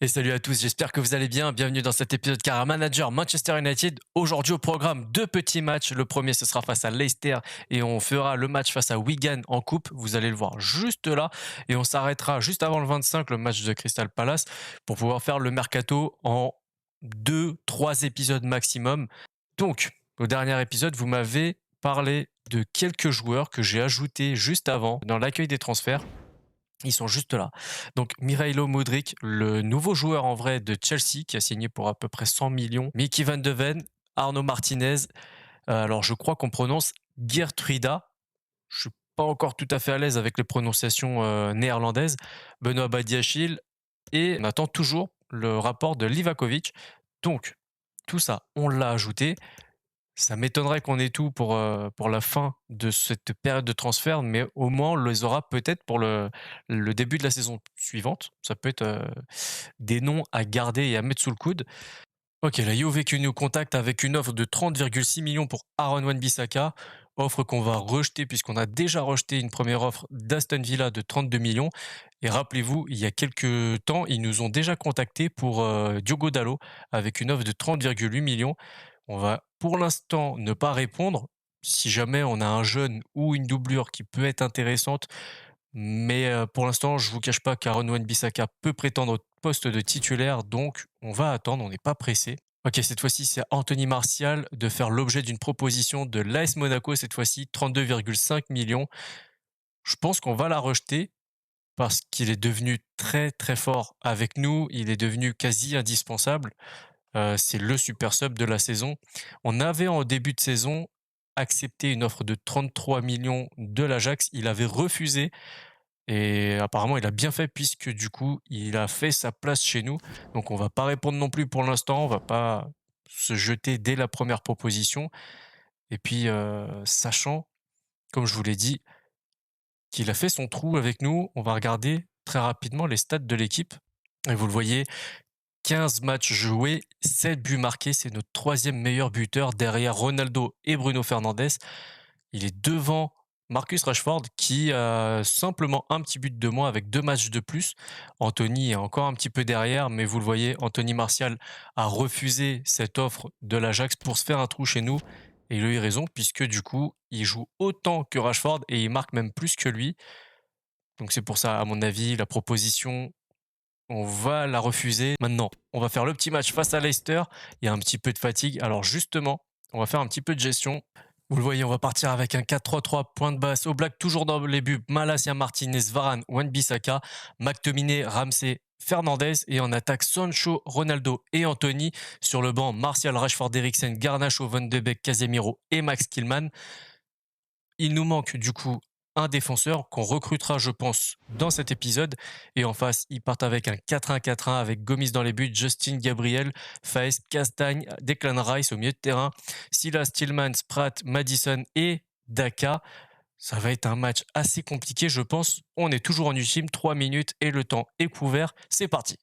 Et salut à tous, j'espère que vous allez bien. Bienvenue dans cet épisode Cara Manager Manchester United. Aujourd'hui au programme, deux petits matchs. Le premier, ce sera face à Leicester et on fera le match face à Wigan en coupe. Vous allez le voir juste là. Et on s'arrêtera juste avant le 25, le match de Crystal Palace, pour pouvoir faire le mercato en 2-3 épisodes maximum. Donc, au dernier épisode, vous m'avez parlé de quelques joueurs que j'ai ajoutés juste avant dans l'accueil des transferts. Ils sont juste là. Donc, Mirailo Modric, le nouveau joueur en vrai de Chelsea, qui a signé pour à peu près 100 millions. Mickey Van de Ven, Arnaud Martinez. Alors, je crois qu'on prononce Geertruida. Je suis pas encore tout à fait à l'aise avec les prononciations néerlandaises. Benoît Badiachil. Et on attend toujours le rapport de Livakovic. Donc, tout ça, on l'a ajouté. Ça m'étonnerait qu'on ait tout pour la fin de cette période de transfert, mais au moins on les aura peut-être pour le début de la saison suivante. Ça peut être des noms à garder et à mettre sous le coude. Ok, la Juve qui nous contacte avec une offre de 30,6 millions pour Aaron Wan-Bissaka, offre qu'on va rejeter puisqu'on a déjà rejeté une première offre d'Aston Villa de 32 millions. Et rappelez-vous, il y a quelques temps, ils nous ont déjà contacté pour Diogo Dalot avec une offre de 30,8 millions. On va pour l'instant ne pas répondre. Si jamais on a un jeune ou une doublure qui peut être intéressante, mais pour l'instant, je vous cache pas qu'Aaron Wan-Bissaka peut prétendre au poste de titulaire, donc on va attendre, on n'est pas pressé. Ok, cette fois-ci, c'est Anthony Martial de faire l'objet d'une proposition de l'AS Monaco, cette fois-ci 32,5 millions. Je pense qu'on va la rejeter parce qu'il est devenu très très fort avec nous, il est devenu quasi indispensable. C'est le super sub de la saison. On avait en début de saison accepté une offre de 33 millions de l'Ajax, il avait refusé. Et apparemment, il a bien fait puisque du coup, il a fait sa place chez nous. Donc, on va pas répondre non plus pour l'instant. On va pas se jeter dès la première proposition. Et puis, sachant, comme je vous l'ai dit, qu'il a fait son trou avec nous, on va regarder très rapidement les stats de l'équipe. Et vous le voyez, 15 matchs joués, 7 buts marqués. C'est notre troisième meilleur buteur derrière Ronaldo et Bruno Fernandes. Il est devant Marcus Rashford qui a simplement un petit but de moins avec 2 matchs de plus. Anthony est encore un petit peu derrière, mais vous le voyez, Anthony Martial a refusé cette offre de l'Ajax pour se faire un trou chez nous. Et il a eu raison puisque du coup, il joue autant que Rashford et il marque même plus que lui. Donc c'est pour ça, à mon avis, la proposition, on va la refuser. Maintenant, on va faire le petit match face à Leicester. Il y a un petit peu de fatigue. Alors justement, on va faire un petit peu de gestion. Vous le voyez, on va partir avec un 4-3-3, point de basse. Au Black, toujours dans les buts, Malacia Martinez, Varane, Wan-Bissaka, McTominay, Ramsey, Fernandez. Et en attaque, Sancho, Ronaldo et Anthony. Sur le banc, Martial, Rashford, Eriksen, Garnacho, Van de Beek, Casemiro et Max Killman. Il nous manque du coup un défenseur qu'on recrutera, je pense, dans cet épisode. Et en face, ils partent avec un 4-1-4-1 avec Gomis dans les buts, Justin Gabriel, Faes, Castagne, Declan Rice au milieu de terrain, Silas, Tillmans, Pratt, Madison et Daka. Ça va être un match assez compliqué, je pense. On est toujours en ultime, 3 minutes et le temps est couvert. C'est parti.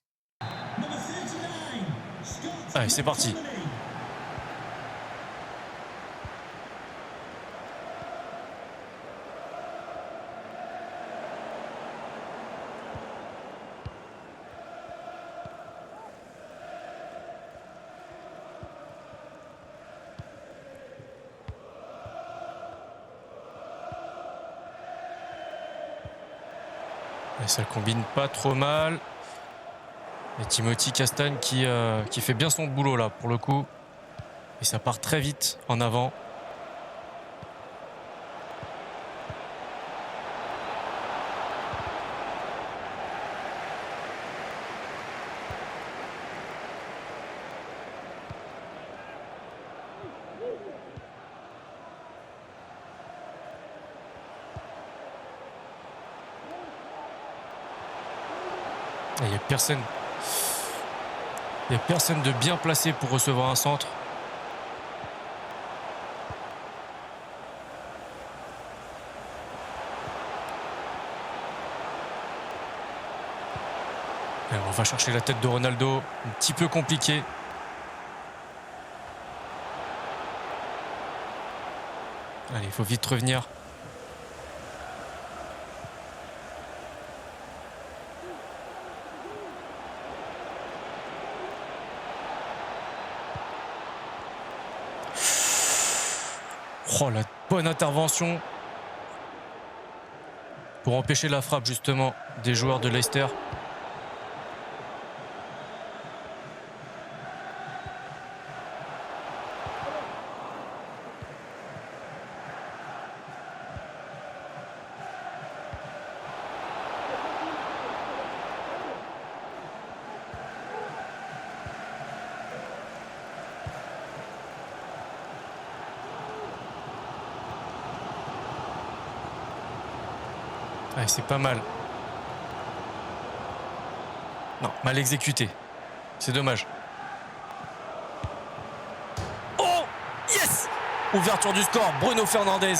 Allez, c'est parti. Et ça combine pas trop mal. Et Timothy Castagne qui fait bien son boulot là pour le coup. Et ça part très vite en avant. Il n'y a personne. Il n'y a personne de bien placé pour recevoir un centre. Alors, on va chercher la tête de Ronaldo. Un petit peu compliqué. Allez, il faut vite revenir. Oh, la bonne intervention pour empêcher la frappe justement des joueurs de Leicester. Ouais, c'est pas mal. Non, mal exécuté. C'est dommage. Oh, yes! Ouverture du score, Bruno Fernandes.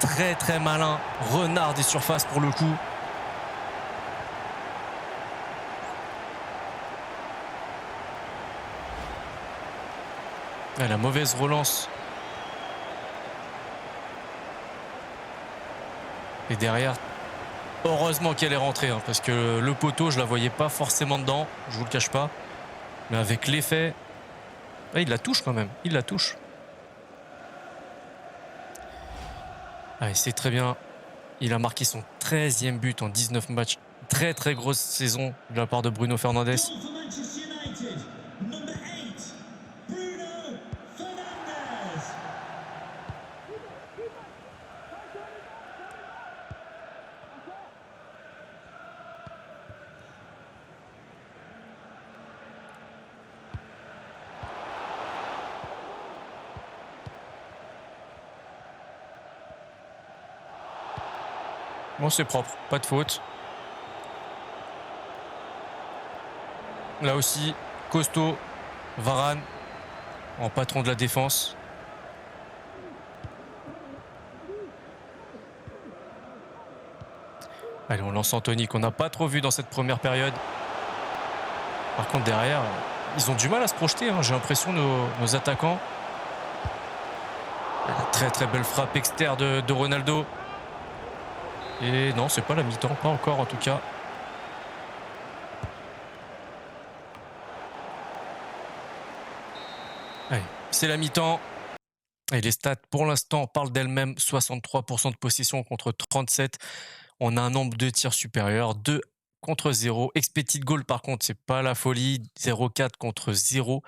Très très malin. Renard des surfaces pour le coup. Ouais, la mauvaise relance. Et derrière, heureusement qu'elle est rentrée, hein, parce que le poteau, je la voyais pas forcément dedans, je vous le cache pas. Mais avec l'effet, ouais, il la touche quand même, il la touche. Allez, c'est très bien. Il a marqué son 13e but en 19 matchs. Très très grosse saison de la part de Bruno Fernandes. Bon, c'est propre, pas de faute. Là aussi, costaud, Varane en patron de la défense. Allez, on lance Anthony qu'on n'a pas trop vu dans cette première période. Par contre, derrière, ils ont du mal à se projeter, hein, j'ai l'impression, nos attaquants. Très très belle frappe externe de Ronaldo. Et non, c'est pas la mi-temps, pas encore en tout cas. Allez, c'est la mi-temps. Et les stats, pour l'instant, parlent d'elles-mêmes. 63% de possession contre 37. On a un nombre de tirs supérieur, 2 contre 0. Expected goal, par contre, c'est pas la folie. 0,4 contre 0.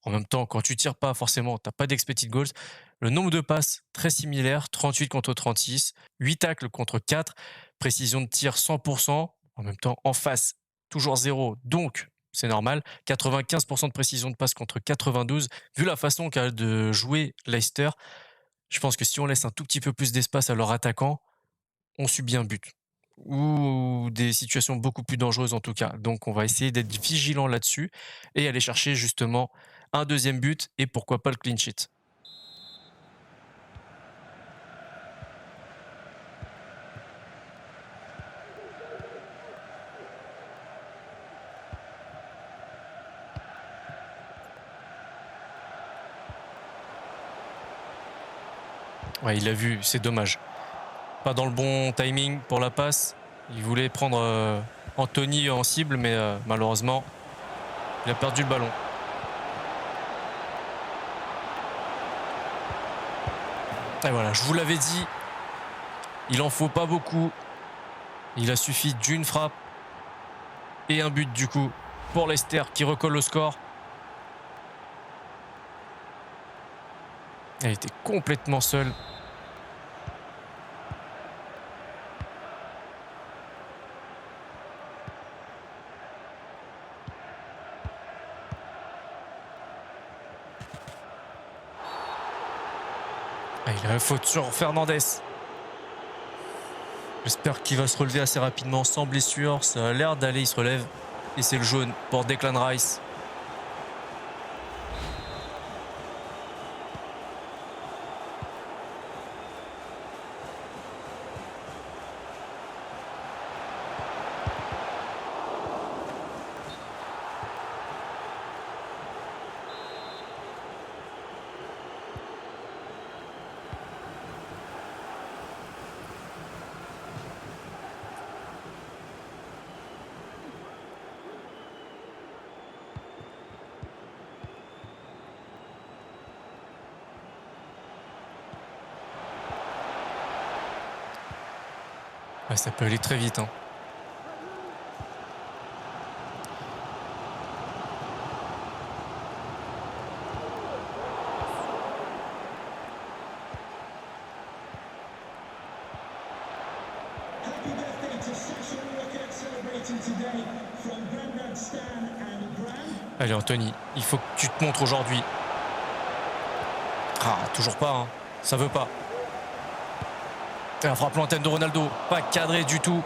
En même temps, quand tu tires pas, forcément, t'as pas d'expected goals. Le nombre de passes, très similaire. 38 contre 36. 8 tacles contre 4. Précision de tir, 100%. En même temps, en face, toujours 0. Donc, c'est normal. 95% de précision de passe contre 92. Vu la façon qu'a de jouer Leicester, je pense que si on laisse un tout petit peu plus d'espace à leur attaquant, on subit un but. Ou des situations beaucoup plus dangereuses en tout cas. Donc on va essayer d'être vigilant là-dessus et aller chercher justement un deuxième but et pourquoi pas le clean sheet. Ouais, il a vu, c'est dommage. Pas dans le bon timing pour la passe. Il voulait prendre Anthony en cible, mais malheureusement, il a perdu le ballon. Et voilà, je vous l'avais dit, il en faut pas beaucoup. Il a suffi d'une frappe et un but du coup pour Leicester qui recolle le score. Elle était complètement seule. Il a une faute sur Fernandes. J'espère qu'il va se relever assez rapidement sans blessure. Ça a l'air d'aller, il se relève. Et c'est le jaune pour Declan Rice. Ouais, ça peut aller très vite. Hein. Allez Anthony, il faut que tu te montres aujourd'hui. Ah, toujours pas, hein. Ça veut pas. Et un frappe lointaine de Ronaldo, pas cadré du tout.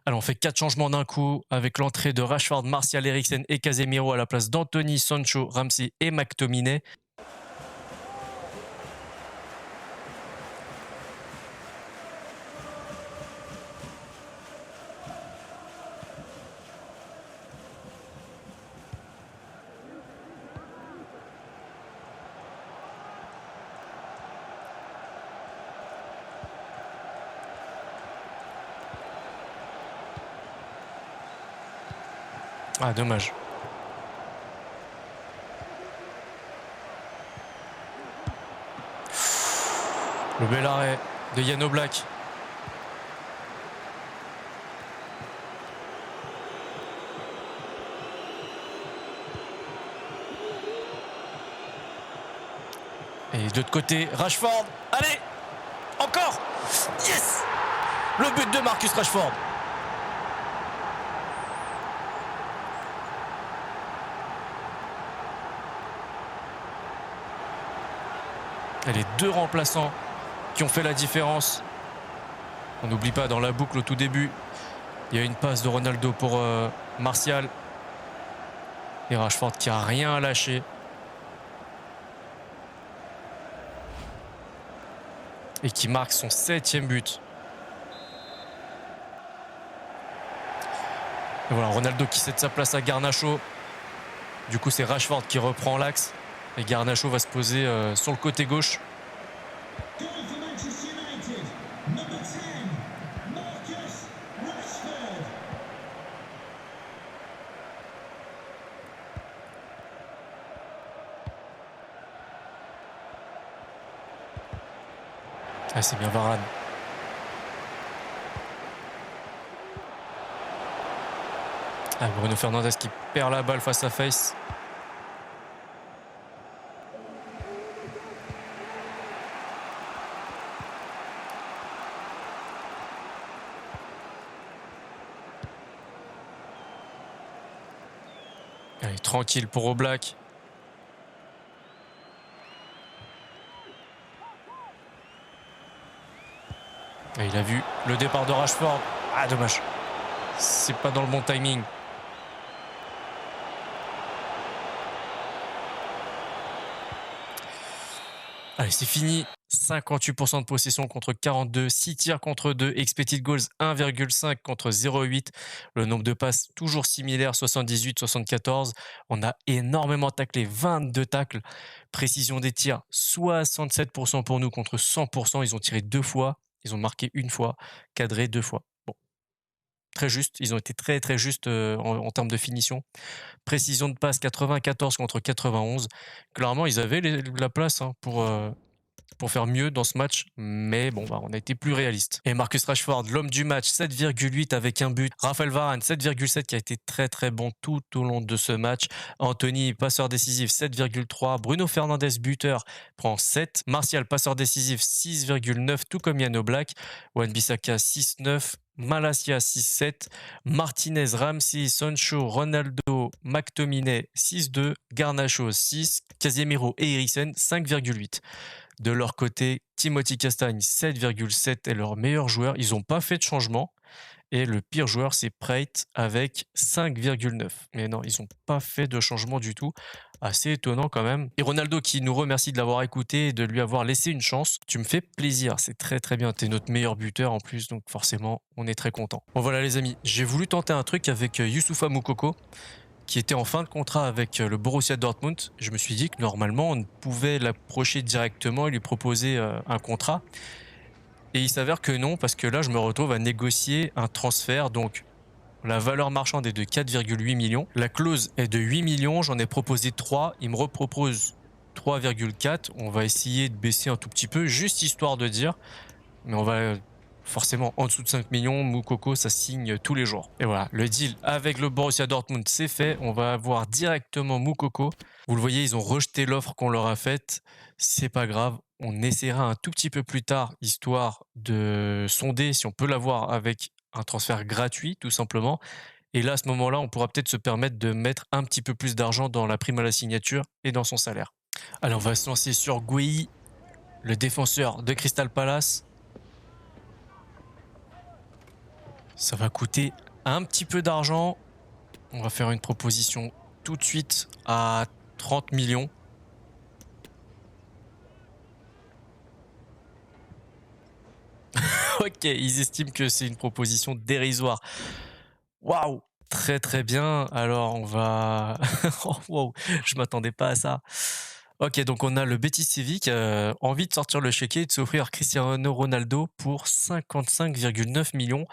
Alors on fait 4 changements d'un coup avec l'entrée de Rashford, Martial, Eriksen et Casemiro à la place d'Anthony, Sancho, Ramsey et McTominay. Ah, dommage. Le bel arrêt de Yann Oblak. Et de l'autre côté, Rashford. Allez, encore. Yes. Le but de Marcus Rashford. Et les deux remplaçants qui ont fait la différence. On n'oublie pas, dans la boucle au tout début, il y a une passe de Ronaldo pour Martial. Et Rashford qui a rien à lâcher. Et qui marque son 7e but. Et voilà, Ronaldo qui cède sa place à Garnacho. Du coup, c'est Rashford qui reprend l'axe. Et Garnacho va se poser sur le côté gauche. Ah, c'est bien Varane. Ah, Bruno Fernandes qui perd la balle face à Face. Allez, tranquille pour Oblak. Et il a vu le départ de Rashford. Ah, dommage. C'est pas dans le bon timing. Allez, c'est fini. 58% de possession contre 42, 6 tirs contre 2, expected goals 1,5 contre 0,8. Le nombre de passes toujours similaire, 78, 74. On a énormément taclé, 22 tacles. Précision des tirs, 67% pour nous contre 100%. Ils ont tiré 2 fois, ils ont marqué 1 fois, cadré 2 fois. Bon, très juste, ils ont été très très justes en termes de finition. Précision de passe, 94 contre 91. Clairement, ils avaient la place pour faire mieux dans ce match, mais bon, on a été plus réaliste. Et Marcus Rashford, l'homme du match, 7,8 avec un but. Raphaël Varane, 7,7 qui a été très très bon tout au long de ce match. Anthony, passeur décisif, 7,3. Bruno Fernandes, buteur, prend 7. Martial, passeur décisif, 6,9, tout comme Yann Oblak. Wan-Bissaka, 6,9. Malacia 6,7, Martinez, Ramsey, Sancho, Ronaldo, McTominay 6,2, Garnacho 6, Casemiro et Eriksen 5,8. De leur côté, Timothy Castagne 7,7 est leur meilleur joueur. Ils n'ont pas fait de changement. Et le pire joueur, c'est Preit avec 5,9. Mais non, ils n'ont pas fait de changement du tout. Assez étonnant quand même. Et Ronaldo qui nous remercie de l'avoir écouté et de lui avoir laissé une chance. Tu me fais plaisir, c'est très très bien. Tu es notre meilleur buteur en plus, donc forcément, on est très content. Bon voilà les amis, j'ai voulu tenter un truc avec Youssoupha Moukoko, qui était en fin de contrat avec le Borussia Dortmund. Je me suis dit que normalement, on pouvait l'approcher directement et lui proposer un contrat. Et il s'avère que non, parce que là, je me retrouve à négocier un transfert. Donc, la valeur marchande est de 4,8 millions. La clause est de 8 millions. J'en ai proposé 3. Il me repropose 3,4. On va essayer de baisser un tout petit peu, juste histoire de dire. Mais on va forcément en dessous de 5 millions, Moukoko, ça signe tous les jours. Et voilà, le deal avec le Borussia Dortmund, c'est fait. On va avoir directement Moukoko. Vous le voyez, ils ont rejeté l'offre qu'on leur a faite. C'est pas grave. On essaiera un tout petit peu plus tard, histoire de sonder si on peut l'avoir avec un transfert gratuit, tout simplement. Et là, à ce moment-là, on pourra peut-être se permettre de mettre un petit peu plus d'argent dans la prime à la signature et dans son salaire. Allez, on va se lancer sur Guehi, le défenseur de Crystal Palace. Ça va coûter un petit peu d'argent. On va faire une proposition tout de suite à 30 millions. Ok, ils estiment que c'est une proposition dérisoire. Waouh, très très bien. Alors on va... Oh, wow, je m'attendais pas à ça. Ok, donc on a le Betis Séville qui a envie de sortir le chéquier et de s'offrir Cristiano Ronaldo pour 55,9 millions.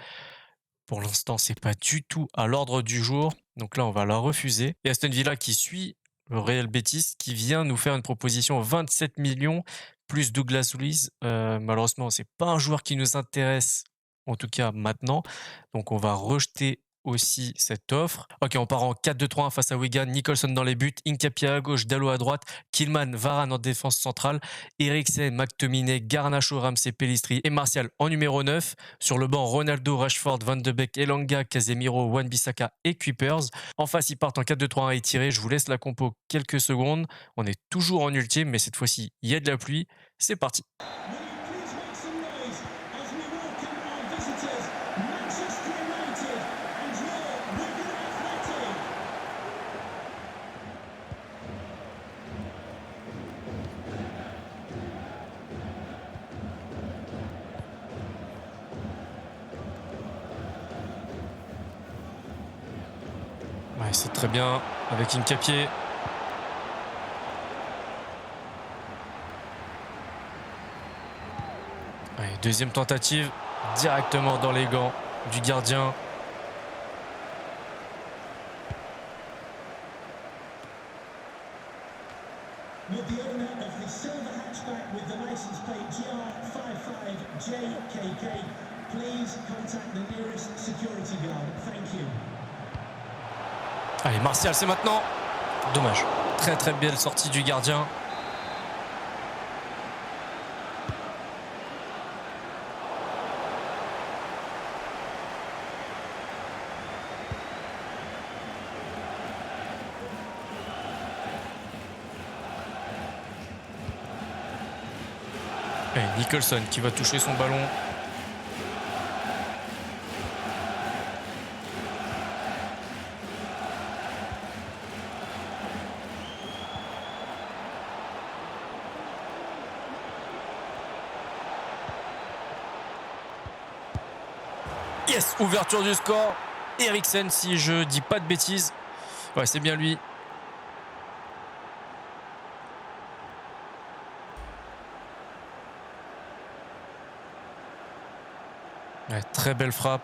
Pour l'instant, c'est pas du tout à l'ordre du jour. Donc là, on va la refuser. Et Aston Villa qui suit le Real Betis, qui vient nous faire une proposition 27 millions plus Douglas Luiz. Malheureusement, c'est pas un joueur qui nous intéresse, en tout cas maintenant. Donc on va rejeter aussi cette offre. Ok, on part en 4-2-3-1 face à Wigan. Nicholson dans les buts, Hincapié à gauche, Dalot à droite, Killman, Varane en défense centrale, Eriksen, McTominay, Garnacho, Ramsey, Pellistri et Martial en numéro 9. Sur le banc, Ronaldo, Rashford, Van de Beek, Elanga, Casemiro, Wan-Bissaka et Kuipers. En face, ils partent en 4-2-3-1 étiré. Je vous laisse la compo quelques secondes. On est toujours en ultime, mais cette fois-ci, il y a de la pluie. C'est parti. Ouais, c'est très bien avec Hincapié. Ouais, deuxième tentative, directement dans les gants du gardien. With the owner of the silver hatchback with the license plate GR55JKK, please contact the nearest security guard. Thank you. Allez, Martial, c'est maintenant. Dommage. Très très belle sortie du gardien. Et Nicholson qui va toucher son ballon. Yes, ouverture du score. Eriksen, si je dis pas de bêtises. Ouais, c'est bien lui. Ouais, très belle frappe.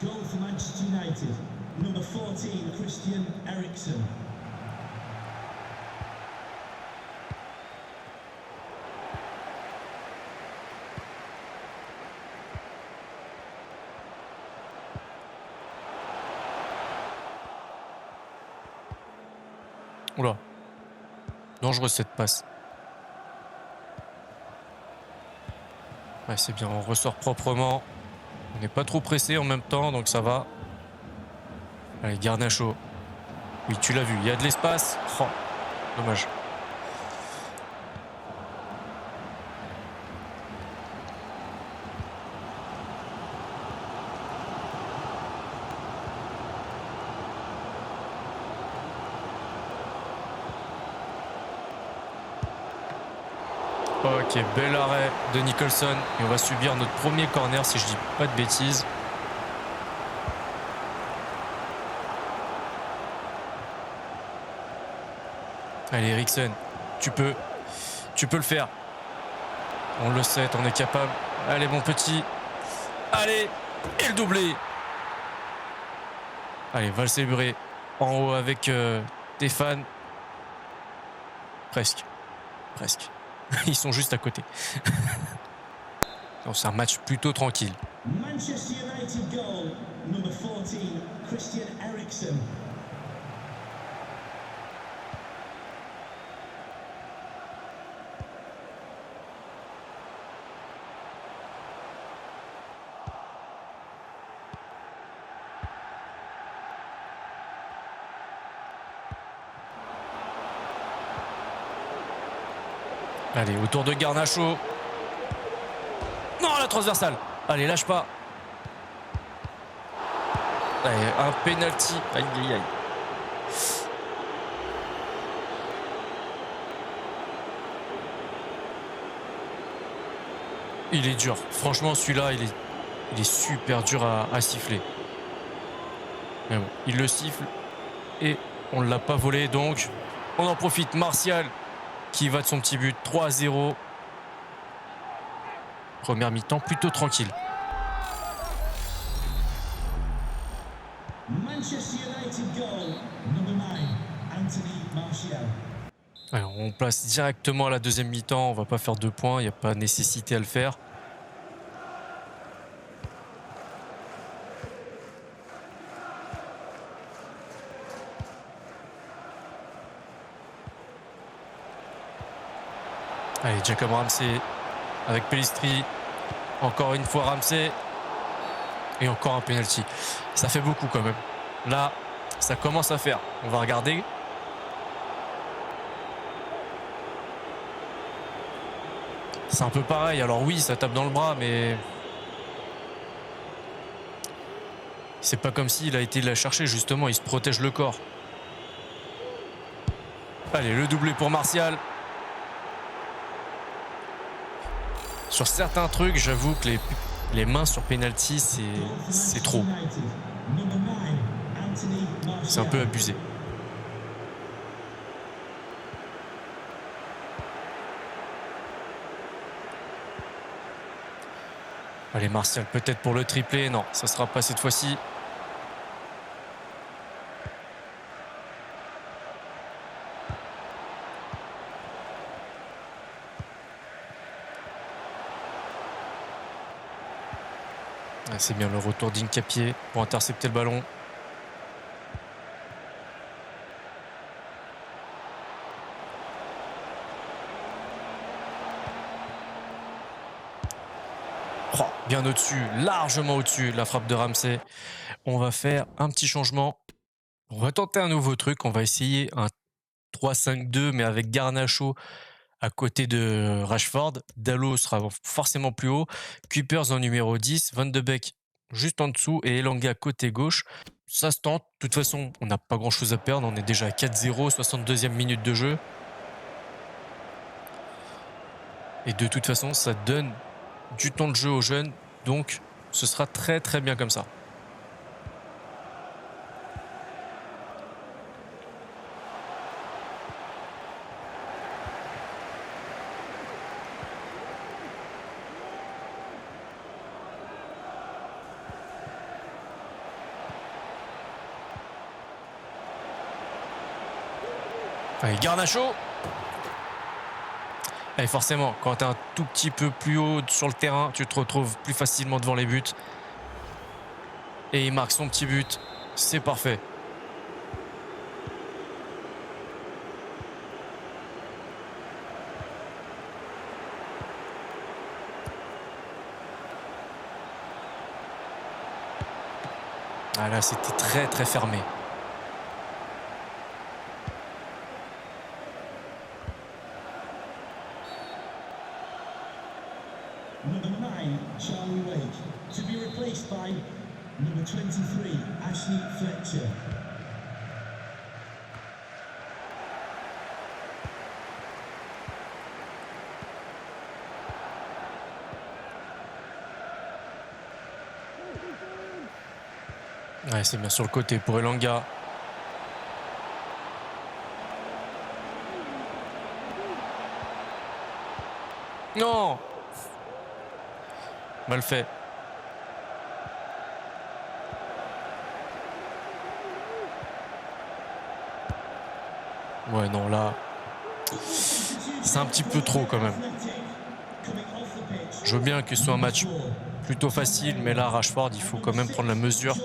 Goal for Manchester United, number 14, Christian Eriksen. Oula. Dangereuse cette passe. Ouais, c'est bien, on ressort proprement. On n'est pas trop pressé en même temps, donc ça va. Allez, Garnacho. Oui, tu l'as vu, il y a de l'espace. Oh, dommage. Ok, bel arrêt de Nicholson. Et on va subir notre premier corner, si je dis pas de bêtises. Allez, Eriksen, tu peux le faire. On le sait, on est capable. Allez, mon petit. Allez, et le doublé. Allez, Valsébré en haut avec Stéphane. Presque. Ils sont juste à côté. Donc c'est un match plutôt tranquille. Manchester United goal, number 14, Christian Eriksen. Allez, autour de Garnacho. Non, la transversale. Allez, lâche pas. Allez, un penalty. Aïe, aïe, aïe. Il est dur. Franchement, celui-là, il est super dur à siffler. Mais bon, il le siffle et on ne l'a pas volé. Donc, on en profite. Martial qui va de son petit but. 3-0. Première mi-temps plutôt tranquille. Manchester United goal, number 9, Anthony Martial. Alors, on place directement à la deuxième mi-temps. On va pas faire 2 points. Il n'y a pas nécessité à le faire. Allez, Jacob Ramsey avec Pellistri. Encore une fois Ramsey. Et encore un penalty. Ça fait beaucoup quand même. Là, ça commence à faire. On va regarder. C'est un peu pareil. Alors oui, ça tape dans le bras, mais c'est pas comme s'il a été la chercher. Justement, il se protège le corps. Allez, le doublé pour Martial. Sur certains trucs, j'avoue que les mains sur penalty, c'est trop. United, number 9, Anthony C'est un Martial. peu abusé. Allez, Martial, peut-être pour le triplé. Non, ça sera pas cette fois-ci. Ah, c'est bien le retour d'Incapié pour intercepter le ballon. Oh, bien au-dessus, largement au-dessus, la frappe de Ramsey. On va faire un petit changement. On va tenter un nouveau truc. On va essayer un 3-5-2, mais avec Garnacho à côté de Rashford. Dalot sera forcément plus haut. Kuipers en numéro 10. Van de Beek juste en dessous. Et Elanga côté gauche. Ça se tente. De toute façon, on n'a pas grand-chose à perdre. On est déjà à 4-0, 62e minute de jeu. Et de toute façon, ça donne du temps de jeu aux jeunes. Donc, ce sera très très bien comme ça. Allez, Garnacho. Et forcément, quand tu es un tout petit peu plus haut sur le terrain, tu te retrouves plus facilement devant les buts. Et il marque son petit but. C'est parfait. Ah là, c'était très très fermé. Number 9, Charlie Wake, to be replaced by number 23, Ashley Fletcher. Ouais, c'est bien sur le côté pour Elanga. Non! Mal fait. Ouais, non, là, C'est un petit peu trop quand même. Je veux bien que ce soit un match plutôt facile, mais là, Rashford, il faut quand même prendre la mesure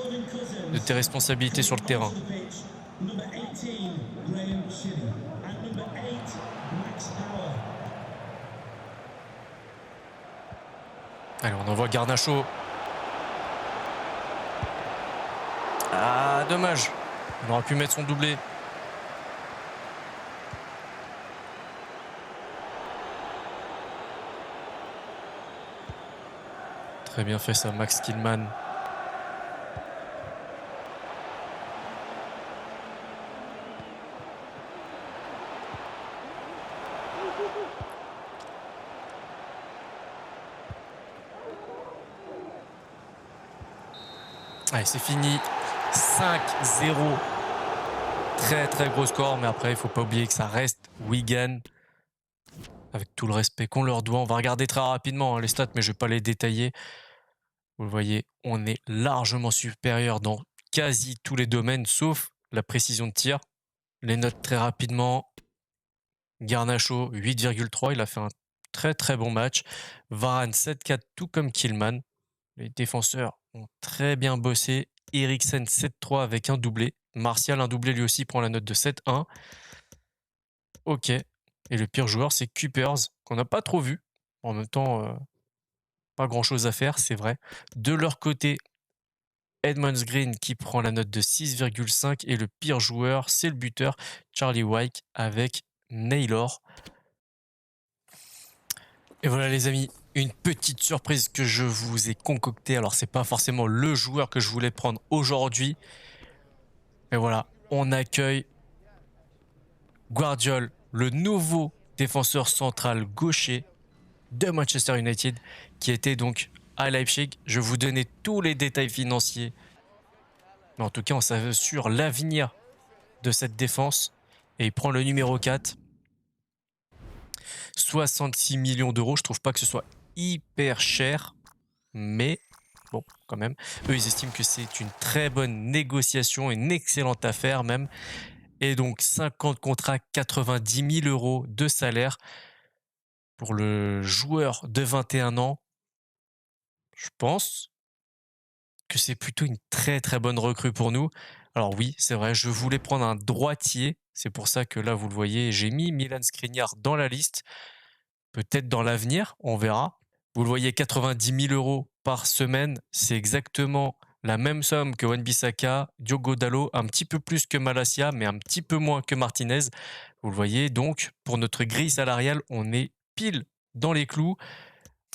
de tes responsabilités sur le terrain. Allez, on envoie Garnacho. Ah, dommage. On aurait pu mettre son doublé. Très bien fait ça, Max Killman. Allez, c'est fini. 5-0. Très très gros score, mais après, il ne faut pas oublier que ça reste Wigan. Avec tout le respect qu'on leur doit. On va regarder très rapidement les stats, mais je ne vais pas les détailler. Vous le voyez, on est largement supérieur dans quasi tous les domaines, sauf la précision de tir. Les notes très rapidement. Garnacho, 8,3. Il a fait un très très bon match. Varane, 7,4, tout comme Killman. Les défenseurs ont très bien bossé. Eriksen, 7,3 avec un doublé. Martial, un doublé lui aussi, prend la note de 7,1. Ok. Et le pire joueur, c'est Kuipers, qu'on n'a pas trop vu. En même temps, pas grand-chose à faire, c'est vrai. De leur côté, Edmonds Green qui prend la note de 6,5. Et le pire joueur, c'est le buteur, Charlie Wyke, avec Naylor. Et voilà les amis, une petite surprise que je vous ai concoctée. Alors c'est pas forcément le joueur que je voulais prendre aujourd'hui. Mais voilà, on accueille Gvardiol, le nouveau défenseur central gaucher de Manchester United, qui était donc à Leipzig. Je vais vous donner tous les détails financiers. Mais en tout cas, on s'assure l'avenir de cette défense. Et il prend le numéro 4. 66 millions d'euros. Je trouve pas que ce soit hyper cher. Mais bon, quand même. Eux, ils estiment que c'est une très bonne négociation, une excellente affaire même. Et donc, 50 contrats, 90 000 euros de salaire pour le joueur de 21 ans. Je pense que c'est plutôt une très très bonne recrue pour nous. Alors oui, c'est vrai, je voulais prendre un droitier. C'est pour ça que là, vous le voyez, j'ai mis Milan Skriniar dans la liste. Peut-être dans l'avenir, on verra. Vous le voyez, 90 000 euros par semaine, c'est exactement la même somme que Wan-Bissaka, Diogo Dalot, un petit peu plus que Malacia, mais un petit peu moins que Martinez. Vous le voyez, donc, pour notre grille salariale, on est pile dans les clous.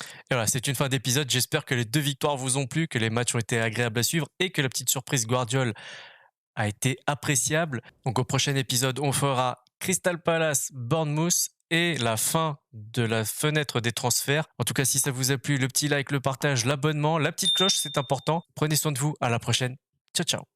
Et voilà, c'est une fin d'épisode. J'espère que les 2 victoires vous ont plu, que les matchs ont été agréables à suivre et que la petite surprise Gvardiol a été appréciable. Donc au prochain épisode, on fera Crystal Palace, Bournemouth et la fin de la fenêtre des transferts. En tout cas, si ça vous a plu, le petit like, le partage, l'abonnement, la petite cloche, c'est important. Prenez soin de vous. À la prochaine. Ciao, ciao.